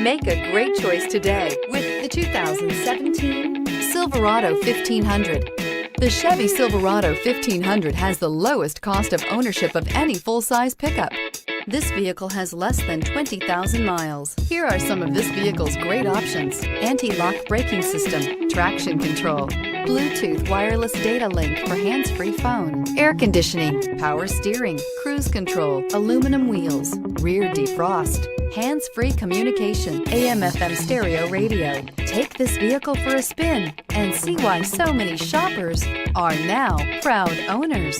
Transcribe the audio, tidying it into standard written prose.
Make a great choice today with the 2017 Silverado 1500. The Chevy Silverado 1500 has the lowest cost of ownership of any full-size pickup. This vehicle has less than 20,000 miles. Here are some of this vehicle's great options: anti-lock braking system, traction control, Bluetooth wireless data link for hands-free phone, air conditioning, power steering, cruise control, aluminum wheels, rear defrost, hands-free communication, AM/FM stereo radio. Take this vehicle for a spin and see why so many shoppers are now proud owners.